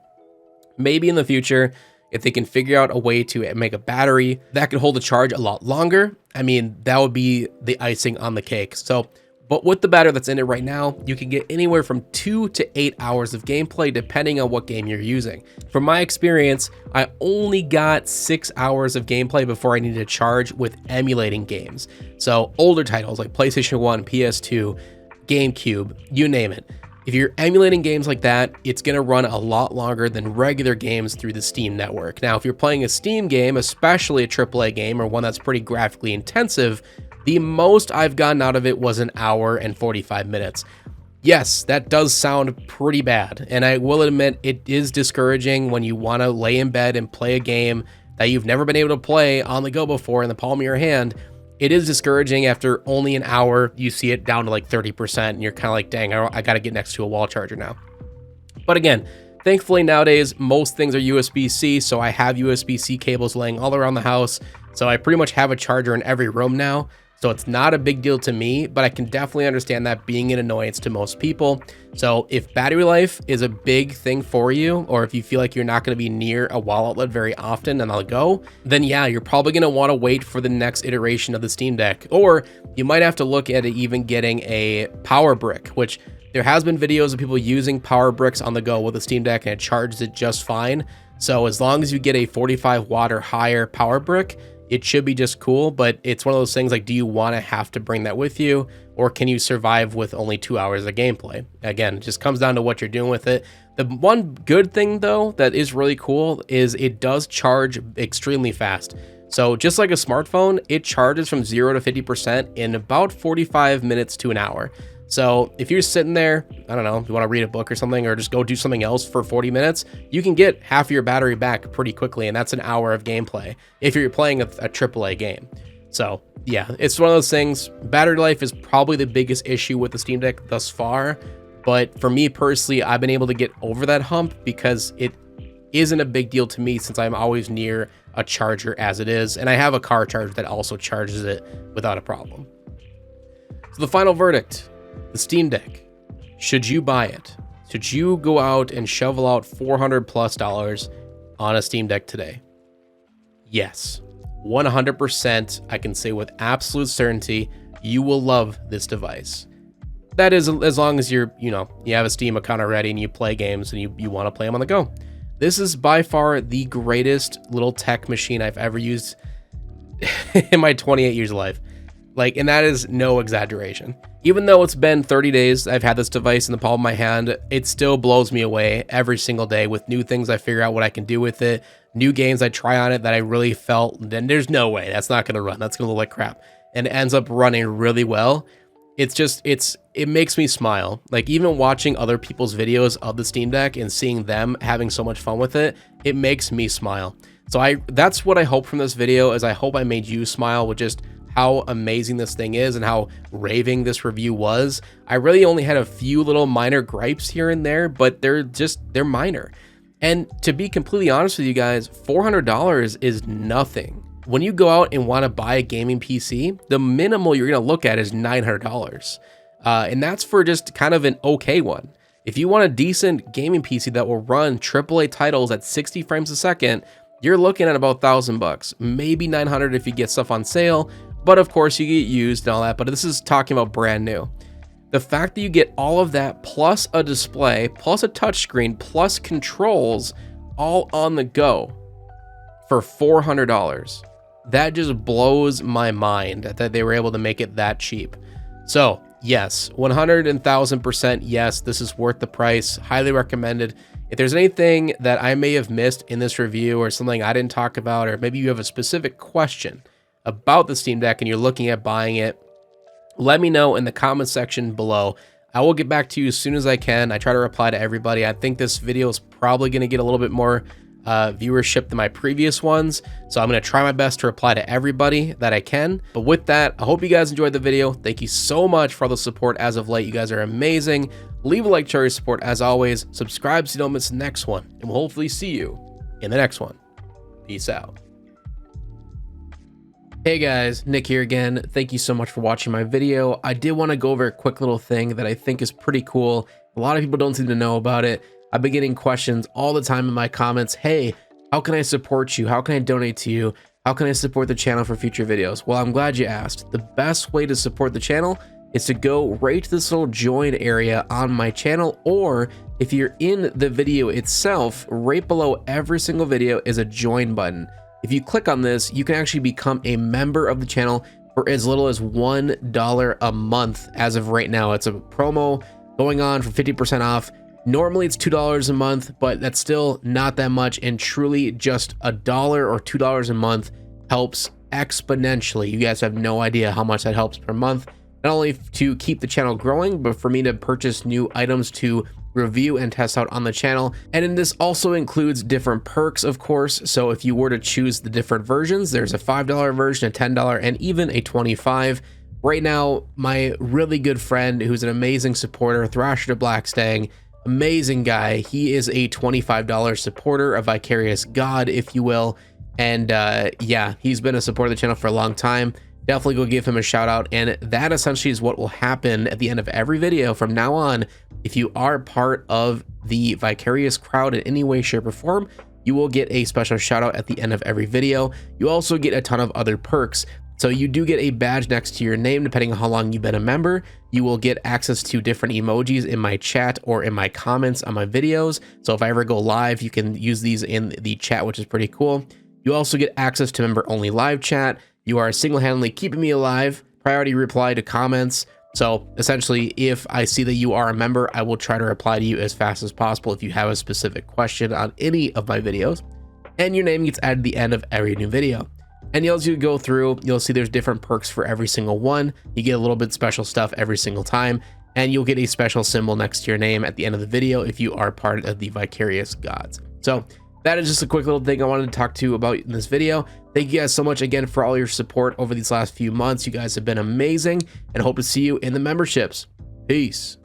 [SPEAKER 1] Maybe in the future, if they can figure out a way to make a battery that could hold a charge a lot longer, I mean, that would be the icing on the cake. So, but with the battery that's in it right now, you can get anywhere from 2 to 8 hours of gameplay depending on what game you're using. From my experience, I only got 6 hours of gameplay before I needed to charge with emulating games. So older titles like PlayStation 1, PS2, GameCube, you name it. If you're emulating games like that, it's going to run a lot longer than regular games through the Steam network. Now, if you're playing a Steam game, especially a AAA game or one that's pretty graphically intensive, the most I've gotten out of it was an hour and 45 minutes. Yes, that does sound pretty bad, and I will admit it is discouraging when you want to lay in bed and play a game that you've never been able to play on the go before in the palm of your hand. It is discouraging after only an hour, you see it down to like 30%, and you're kind of like, dang, I got to get next to a wall charger now. But again, thankfully nowadays, most things are USB-C, so I have USB-C cables laying all around the house, so I pretty much have a charger in every room now. So it's not a big deal to me, but I can definitely understand that being an annoyance to most people. So if battery life is a big thing for you, or if you feel like you're not going to be near a wall outlet very often and on the go, then yeah, you're probably going to want to wait for the next iteration of the Steam Deck. Or you might have to look at even getting a power brick, which there has been videos of people using power bricks on the go with the Steam Deck and it charges it just fine. So as long as you get a 45 watt or higher power brick, it should be just cool, but it's one of those things like, do you want to have to bring that with you, or can you survive with only 2 hours of gameplay? Again, it just comes down to what you're doing with it. The one good thing, though, that is really cool is it does charge extremely fast. So just like a smartphone, it charges from 0 to 50% in about 45 minutes to an hour. So if you're sitting there, I don't know, you want to read a book or something, or just go do something else for 40 minutes, you can get half of your battery back pretty quickly, and that's an hour of gameplay if you're playing a AAA game. So yeah, it's one of those things. Battery life is probably the biggest issue with the Steam Deck thus far, but for me personally, I've been able to get over that hump because it isn't a big deal to me since I'm always near a charger as it is, and I have a car charger that also charges it without a problem. So the final verdict. The Steam Deck. Should you buy it? Should you go out and shovel out $400+ on a Steam Deck today? Yes. 100%, I can say with absolute certainty, you will love this device. That is as long as you have a Steam account already and you play games and you want to play them on the go. This is by far the greatest little tech machine I've ever used in my 28 years of life. And that is no exaggeration. Even though it's been 30 days, I've had this device in the palm of my hand, it still blows me away every single day with new things I figure out what I can do with it, new games I try on it that I really felt, then there's no way, that's not going to run, that's going to look like crap. And it ends up running really well. It makes me smile. Like even watching other people's videos of the Steam Deck and seeing them having so much fun with it, it makes me smile. So that's what I hope from this video, is I hope I made you smile with just how amazing this thing is and how raving this review was. I really only had a few little minor gripes here and there, but they're minor. And to be completely honest with you guys, $400 is nothing. When you go out and want to buy a gaming PC, the minimal you're going to look at is $900. And that's for just kind of an okay one. If you want a decent gaming PC that will run AAA titles at 60 frames a second, you're looking at about $1,000, maybe $900 if you get stuff on sale. But of course you get used and all that, but this is talking about brand new. The fact that you get all of that plus a display, plus a touchscreen, plus controls all on the go for $400. That just blows my mind that they were able to make it that cheap. So yes, 100,000% yes, this is worth the price. Highly recommended. If there's anything that I may have missed in this review or something I didn't talk about, or maybe you have a specific question about the Steam Deck and you're looking at buying it, let me know in the comment section below. I will get back to you as soon as I can. I try to reply to everybody. I think this video is probably going to get a little bit more viewership than my previous ones, so I'm going to try my best to reply to everybody that I can. But with that, I hope you guys enjoyed the video. Thank you so much for all the support as of late. You guys are amazing. Leave a like, share your support as always. Subscribe so you don't miss the next one, and we'll hopefully see you in the next one. Peace out. Hey guys, Nick here again. Thank you so much for watching my video. I did want to go over a quick little thing that I think is pretty cool. A lot of people don't seem to know about it. I've been getting questions all the time in my comments. Hey, how can I support you? How can I donate to you? How can I support the channel for future videos? Well, I'm glad you asked. The best way to support the channel is to go right to this little join area on my channel, or if you're in the video itself, right below every single video is a join button. If you click on this, you can actually become a member of the channel for as little as $1 a month. As of right now, it's a promo going on for 50% off. Normally it's $2 a month, but that's still not that much, and truly just $1 or $2 a month helps exponentially. You guys have no idea how much that helps per month, not only to keep the channel growing, but for me to purchase new items to review and test out on the channel. And then this also includes different perks, of course. So if you were to choose the different versions, there's a $5 version, a $10, and even a $25. Right now, my really good friend, who's an amazing supporter, Thrasher to Blackstang, amazing guy, he is a $25 supporter, a Vicarious God, if you will. And yeah, he's been a supporter of the channel for a long time. Definitely go give him a shout out. And that essentially is what will happen at the end of every video from now on. If you are part of the Vicarious crowd in any way, shape, or form, you will get a special shout out at the end of every video. You also get a ton of other perks. So you do get a badge next to your name, depending on how long you've been a member. You will get access to different emojis in my chat or in my comments on my videos. So if I ever go live, you can use these in the chat, which is pretty cool. You also get access to member-only live chat. You are single-handedly keeping me alive, priority reply to comments. So essentially, if I see that you are a member, I will try to reply to you as fast as possible if you have a specific question on any of my videos. And your name gets added at the end of every new video. And as you go through, you'll see there's different perks for every single one. You get a little bit special stuff every single time, and you'll get a special symbol next to your name at the end of the video if you are part of the Vicarious Gods. So that is just a quick little thing I wanted to talk to you about in this video. Thank you guys so much again for all your support over these last few months. You guys have been amazing, and hope to see you in the memberships. Peace.